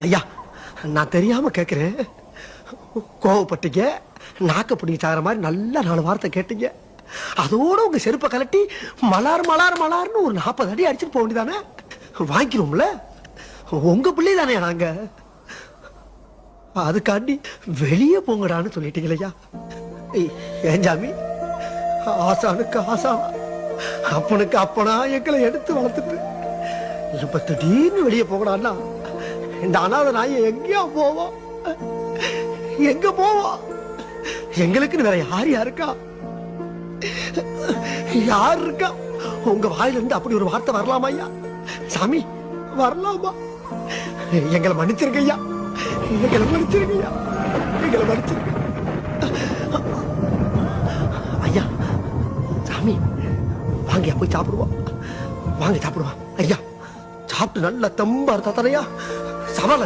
ஐயா, நான் தெரியாம கேக்குறேன். கோவப்பட்டீங்க, நாக்க பிடிங்க சாகிற மாதிரி நல்ல 4 வார்த்தை கேட்டீங்க. அதோட உங்க செருப்பை கலட்டி மலார் மலார் மலார்னு ஒரு 40 அடி அடிச்சுட்டு போக வேண்டியதானே? வாங்கிக்கிறோம்ல, உங்க பிள்ளை தானே நாங்க. அதுக்காண்டி வெளியே போங்கடான்னு சொல்லிட்டீங்களையா? ஏன் ஜாமி, ஆசானுக்கு ஆசானா, அப்பனுக்கு அப்பனா எங்களை எடுத்து வளர்த்துட்டு இப்ப திடீர்னு வெளியே போகடான்னா இந்த அனாதை நாயை எங்கேயா போவோம்? எங்க போவோம்? எங்களுக்குன்னு வேற யார் இருக்கா? யார் இருக்கா? உங்க வாயில இருந்து அப்படி ஒரு வார்த்தை வரலாமா ஐயா? சாமி, வரலாமா? எங்களை மன்னிச்சிருங்க ஐயா, எங்களை மன்னிச்சிருங்க ஐயா, எங்களை மன்னிச்சிருங்க ஐயா. சாமி, வாங்க போய் சாப்பிடுவோம். வாங்க சாப்பிடுவோம் ஐயா. சாப்பிட்டு நல்ல தெம்பா இருந்தா தானையா சவால